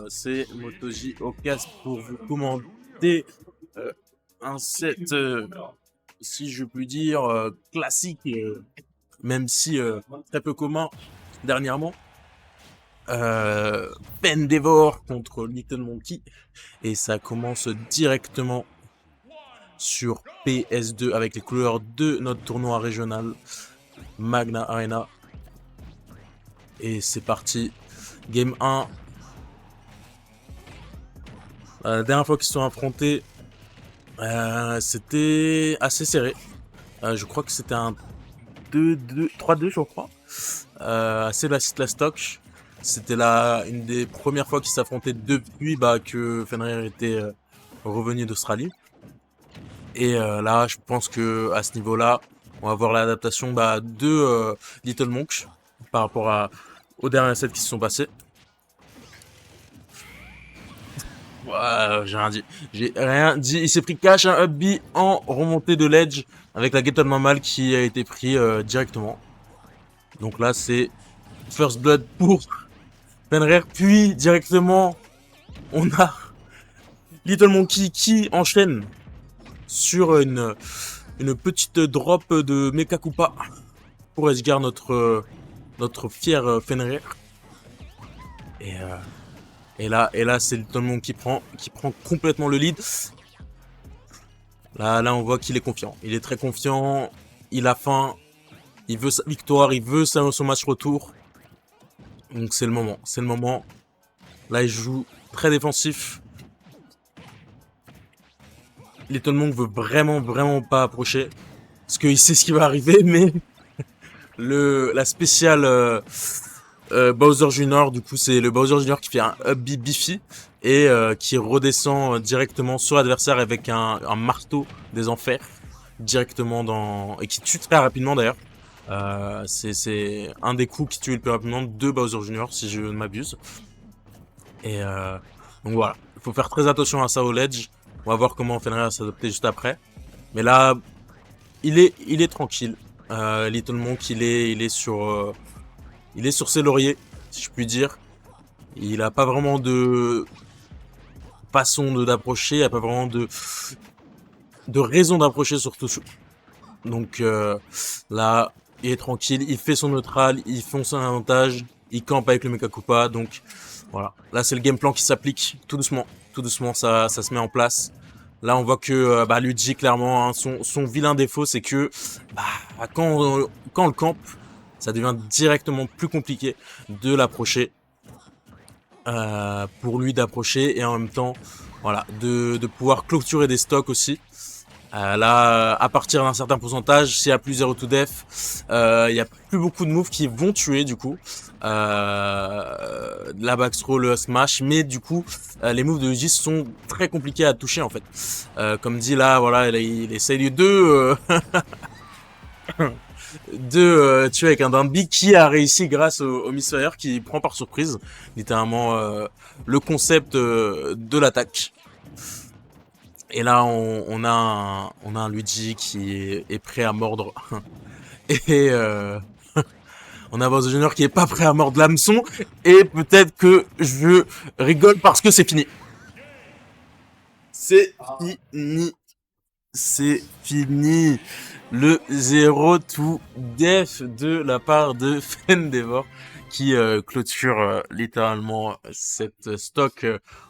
c'est MotoJ au casque pour vous commenter un set, si je puis dire, classique, même si très peu commun dernièrement. Pendever contre Little Monkey, et ça commence directement sur PS2 avec les couleurs de notre tournoi régional Magna Arena. Et c'est parti, game 1. La dernière fois qu'ils se sont affrontés, c'était assez serré. Je crois que c'était un 2-2, 3-2 je crois. Assez la stock. C'était une des premières fois qu'ils s'affrontaient depuis que Fenrir était revenu d'Australie. Et là, je pense que à ce niveau-là, on va voir l'adaptation de Little Monk par rapport aux derniers sets qui se sont passés. J'ai rien dit. J'ai rien dit. Il s'est pris cash un up B en remontée de ledge avec la Get On Normal qui a été pris directement. Donc là, c'est First Blood pour Fenrir. Puis directement, on a Little Monkey qui enchaîne sur une petite drop de Mecha Koopa pour Edgar, notre fier Fenrir. Et là, c'est Little Monkey qui prend complètement le lead. Là, on voit qu'il est confiant. Il est très confiant. Il a faim. Il veut sa victoire. Il veut son match retour. Donc c'est le moment. C'est le moment. Là, il joue très défensif. Little Monk veut vraiment pas approcher. Parce qu'il sait ce qui va arriver. Mais la spéciale Bowser Jr. Du coup, c'est le Bowser Jr. qui fait un up B Biffy. Et qui redescend directement sur l'adversaire avec un marteau des enfers. Directement et qui tue très rapidement d'ailleurs. C'est un des coups qui tue le plus rapidement de Bowser Jr. si je ne m'abuse. Et donc voilà, il faut faire très attention à ça au ledge. On va voir comment Fenrir va s'adapter juste après. Mais là, il est tranquille. Little Monk, il est sur ses lauriers, si je puis dire. Il a pas vraiment de façon d'approcher, il n'y a pas vraiment de raison d'approcher surtout. Donc là, il est tranquille, il fait son neutral, il fonce un avantage, il campe avec le Mecha Koopa. Donc voilà, là c'est le game plan qui s'applique tout doucement, ça se met en place. Là on voit que Luigi clairement, hein, son vilain défaut c'est que quand on le campe, ça devient directement plus compliqué de l'approcher. Pour lui d'approcher et en même temps voilà de pouvoir clôturer des stocks aussi. Là, à partir d'un certain pourcentage, s'il y a plus 0 to def, il y a plus beaucoup de moves qui vont tuer du coup. La backstroll, le smash, mais du coup, les moves de Luigi sont très compliqués à toucher en fait. Comme dit là, voilà, il essaye de tuer avec un Dumby qui a réussi grâce au Misfire qui prend par surprise littéralement le concept de l'attaque. Et là, on a un Luigi qui est prêt à mordre. Et on a Bowser Jr. qui est pas prêt à mordre l'hameçon. Et peut-être que je rigole parce que c'est fini. C'est fini. C'est fini. Le 0 to def de la part de Fendevor qui clôture littéralement cette stock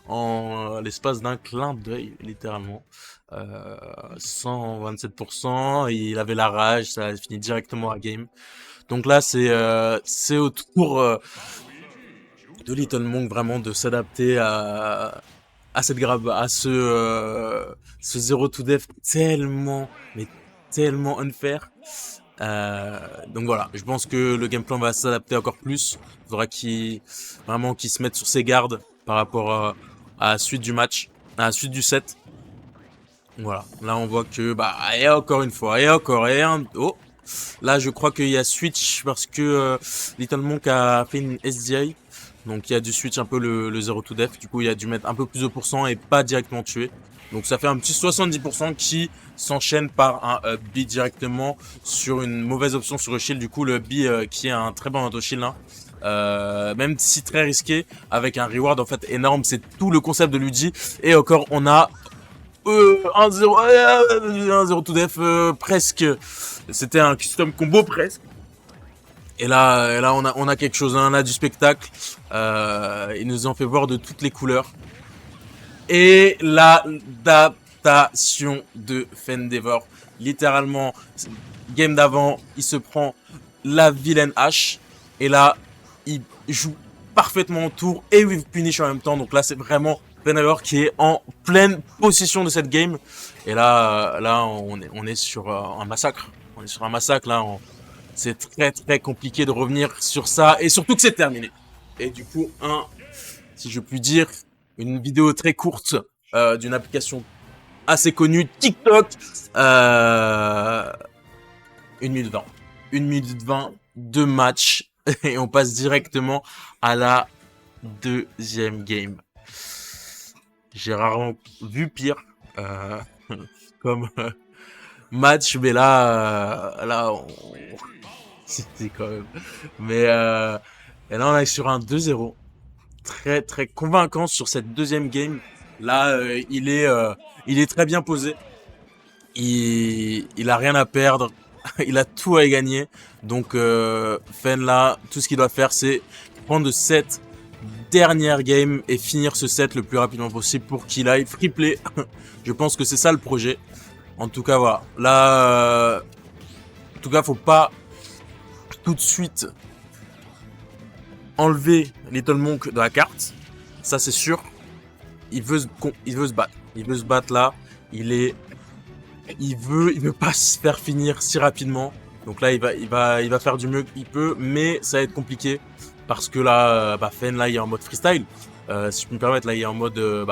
en l'espace d'un clin d'œil, littéralement. 127%, il avait la rage, ça a fini directement à game. Donc là, c'est au tour de Little Monk vraiment de s'adapter à ce 0 to def tellement unfair. Donc voilà, je pense que le game plan va s'adapter encore plus. Il faudra qu'il se mette sur ses gardes par rapport à la suite du match, à la suite du set. Voilà, là on voit que et encore une fois, oh, là je crois qu'il y a switch parce que Little Monk a fait une SDI. Donc il y a du switch un peu le 0 to def. Du coup il y a dû mettre un peu plus de pourcent et pas directement tuer. Donc ça fait un petit 70% qui s'enchaîne par un B directement sur une mauvaise option sur le shield. Du coup le B qui est un très bon auto shield même si très risqué, avec un reward en fait énorme. C'est tout le concept de Luigi. Et encore, on a 1-0, 1-0 to death, presque. C'était un custom combo presque. Et là, on a quelque chose, hein, on a du spectacle. Ils nous ont fait voir de toutes les couleurs. Et l'adaptation de Fendeavor. Littéralement, game d'avant, il se prend la vilaine hache. Et là, il joue parfaitement autour et with punish en même temps. Donc là, c'est vraiment Fendeavor qui est en pleine possession de cette game. Et là, on est sur un massacre. On est sur un massacre là. C'est très très compliqué de revenir sur ça. Et surtout que c'est terminé. Et du coup, si je puis dire, une vidéo très courte d'une application assez connue, TikTok. 1 minute 20. 1 minute 20 de match. Et on passe directement à la deuxième game. J'ai rarement vu pire comme match, mais là, c'était quand même. Mais et là, on est sur un 2-0. Très très convaincant sur cette deuxième game. Là, il est très bien posé. Il a rien à perdre. Il a tout à gagner. Donc Fen là, tout ce qu'il doit faire, c'est prendre cette dernière game et finir ce set le plus rapidement possible pour qu'il aille free play. Je pense que c'est ça le projet. En tout cas, voilà. Là, en tout cas, faut pas tout de suite enlever Little Monk de la carte. Ça, c'est sûr. Il veut se battre. Il veut se battre là. Il veut pas se faire finir si rapidement. Donc là, il va faire du mieux qu'il peut, mais ça va être compliqué parce que là, Fen là, il est en mode freestyle. Si je peux me permettre, là, il est en mode de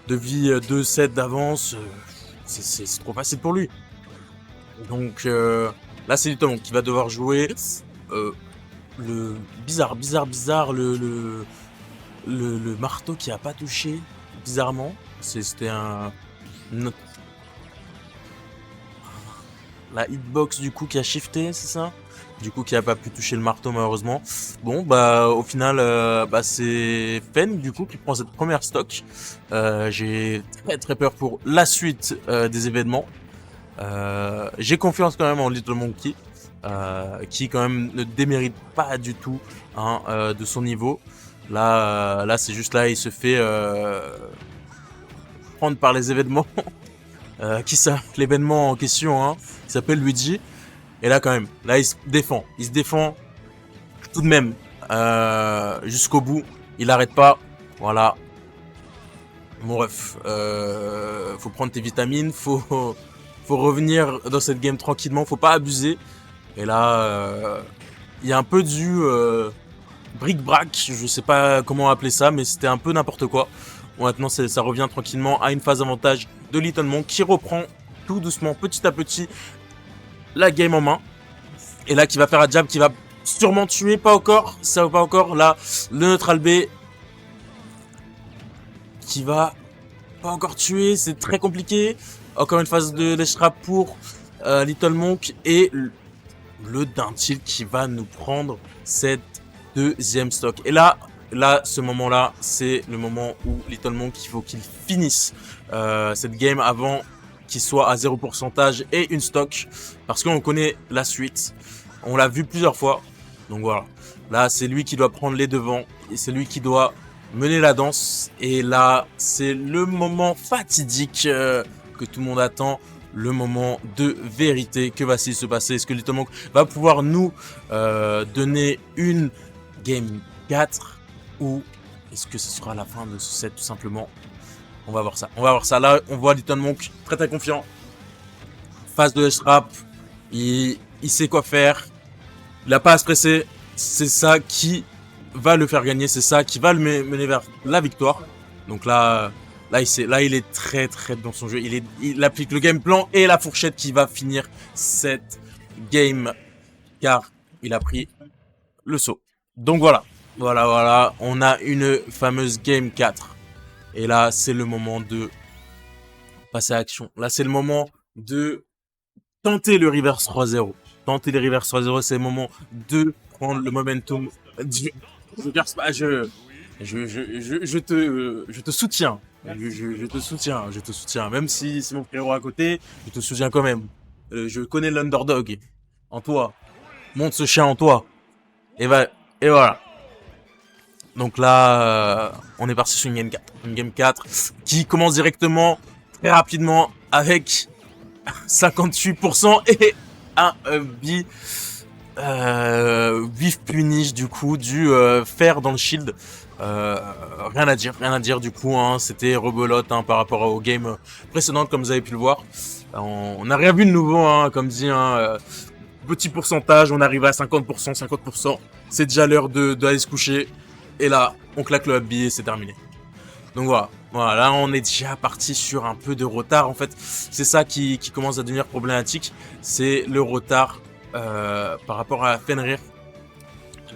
vie 2-7 d'avance. C'est trop facile pour lui. Donc là, c'est Little Monk qui va devoir jouer le bizarre, le marteau qui a pas touché bizarrement. C'était la hitbox du coup qui a shifté, c'est ça? Du coup qui a pas pu toucher le marteau malheureusement. Bon bah au final c'est Fen du coup qui prend cette première stock. J'ai très très peur pour la suite des événements. J'ai confiance quand même en Little Monkey. Qui quand même ne démérite pas du tout de son niveau. Là c'est juste là, il se fait prendre par les événements. Qui ça? L'événement en question, hein, qui s'appelle Luigi. Et là quand même, là il se défend. Il se défend tout de même jusqu'au bout. Il n'arrête pas. Voilà. Mon ref, faut prendre tes vitamines, faut revenir dans cette game tranquillement, faut pas abuser. Et là, il y a un peu du bric-brac, je sais pas comment appeler ça, mais c'était un peu n'importe quoi. Bon, maintenant, ça revient tranquillement à une phase avantage de Little Monk qui reprend tout doucement, petit à petit, la game en main. Et là, qui va faire un jab qui va sûrement tuer, pas encore, ça va pas encore. Là, le neutral B qui va pas encore tuer, c'est très compliqué. Encore une phase de Leshra pour Little Monk et le Dintil qui va nous prendre cette deuxième stock. Et là, ce moment-là, c'est le moment où Little Monk, il faut qu'il finisse cette game avant qu'il soit à 0% et une stock. Parce qu'on connaît la suite. On l'a vu plusieurs fois. Donc voilà. Là, c'est lui qui doit prendre les devants. Et c'est lui qui doit mener la danse. Et là, c'est le moment fatidique que tout le monde attend. Le moment de vérité. Que va-t-il se passer? Est-ce que Little Monk va pouvoir nous donner une game 4 ou est-ce que ce sera la fin de ce set tout simplement? On va voir ça. On va voir ça. Là, on voit Little Monk très très confiant. Phase de S-Rap. Il sait quoi faire. Il n'a pas à se presser. C'est ça qui va le faire gagner. C'est ça qui va le mener vers la victoire. Donc là, il est très très dans son jeu. Il applique le game plan et la fourchette qui va finir cette game. Car il a pris le saut. Donc voilà. Voilà. On a une fameuse game 4. Et là, c'est le moment de passer à l'action. Là, c'est le moment de tenter le reverse 3-0. tenter les reverse 3-0, c'est le moment de prendre le momentum. Je garde pas, je te soutiens. Je te soutiens, je te soutiens. Même si c'est mon frérot à côté, je te soutiens quand même. Je connais l'underdog en toi. Monte ce chien en toi. Et, et voilà. Donc là, on est parti sur une game 4. Une game 4 qui commence directement, très rapidement, avec 58% et un vif punish du coup, du fer dans le shield. Rien à dire du coup, hein, c'était rebelote hein, par rapport aux games précédentes comme vous avez pu le voir. On n'a rien vu de nouveau, hein, comme dit, hein, petit pourcentage, on arrive à 50%, 50%. C'est déjà l'heure d'aller se coucher. Et là, on claque le billet, c'est terminé. Donc voilà, voilà, là on est déjà parti sur un peu de retard. En fait, c'est ça qui commence à devenir problématique. C'est le retard par rapport à Fenrir.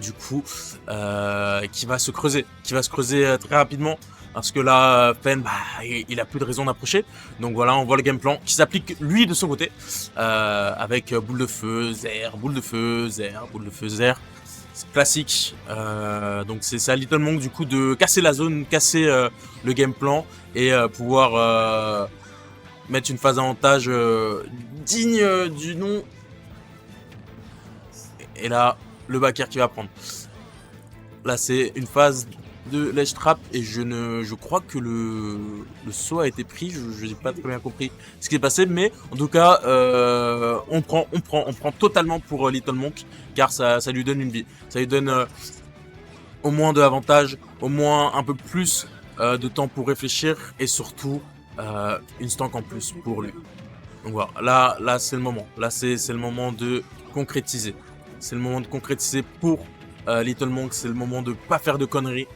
Du coup, qui va se creuser. Très rapidement. Parce que là, Fen, bah, il a plus de raison d'approcher. Donc voilà, on voit le game plan qui s'applique lui de son côté. Avec boule de feu, Zer, boule de feu, Zer, boule de feu, Zer. C'est classique. Donc c'est à Little Monk du coup de casser la zone, casser le game plan et pouvoir mettre une phase d'avantage digne du nom. Et là, le backer qui va prendre. Là, c'est une phase de ledge trap et je crois que le saut a été pris. Je n'ai pas très bien compris ce qui est passé, mais en tout cas, on prend totalement pour Little Monk car ça lui donne une vie. Ça lui donne au moins de l'avantage, au moins un peu plus de temps pour réfléchir et surtout une stank en plus pour lui. Donc voilà, là c'est le moment. Là c'est le moment de concrétiser. C'est le moment de concrétiser pour Little Monk. C'est le moment de pas faire de conneries.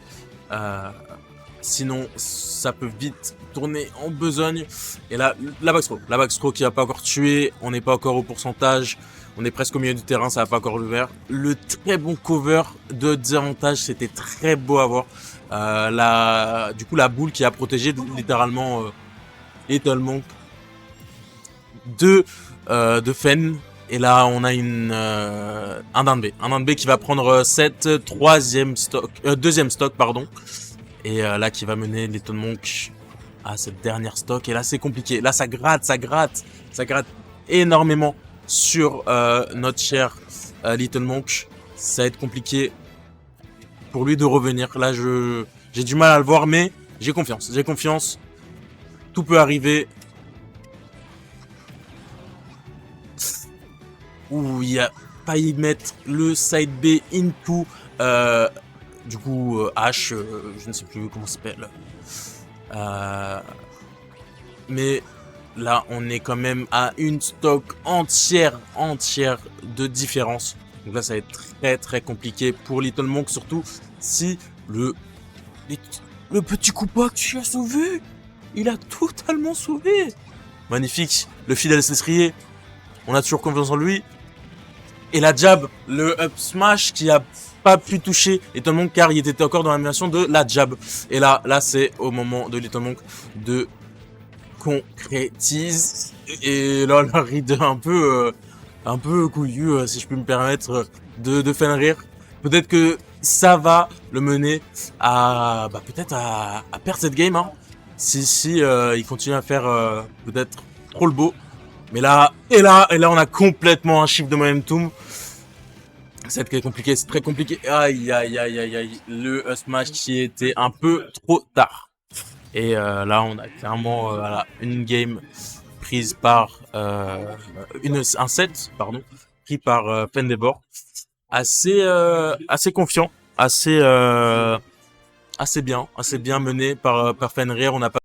Sinon, ça peut vite tourner en besogne. Et là, la backstroke qui va pas encore tuer. On n'est pas encore au pourcentage. On est presque au milieu du terrain, ça va pas encore l'ouvert. Le très bon cover de désavantage, c'était très beau à voir. Du coup, la boule qui a protégé littéralement Little Monk de Fen. Et là, on a un down B. Un down B qui va prendre cette deuxième stock, pardon. Et là, qui va mener Little Monk à cette dernière stock. Et là, c'est compliqué. Là, ça gratte énormément sur notre cher Little Monk. Ça va être compliqué pour lui de revenir. Là, j'ai du mal à le voir, mais j'ai confiance. Tout peut arriver. Où il a failli mettre le side B into du coup H, je ne sais plus comment ça s'appelle. Mais là on est quand même à une stock entière de différence. Donc là ça va être très compliqué pour Little Monk, surtout si le petit Koopa qui a sauvé, il a totalement sauvé. Magnifique, le fidèle Céstrier, on a toujours confiance en lui. Et la jab, le up smash qui a pas pu toucher Little Monk car il était encore dans l'animation de la jab. Et là c'est au moment de Little Monk de concrétiser. Et là, la ride un peu couillu, si je peux me permettre, de Fenrir. Peut-être que ça va le mener à, peut-être à perdre cette game, hein. Si il continue à faire peut-être trop le beau. Mais là, on a complètement un shift de momentum. C'est très compliqué, Aïe. Le smash qui était un peu trop tard. Et là, on a clairement une game prise par un set, pardon, pris par Pendebor. Assez confiant, assez bien mené par Fenrir. On n'a pas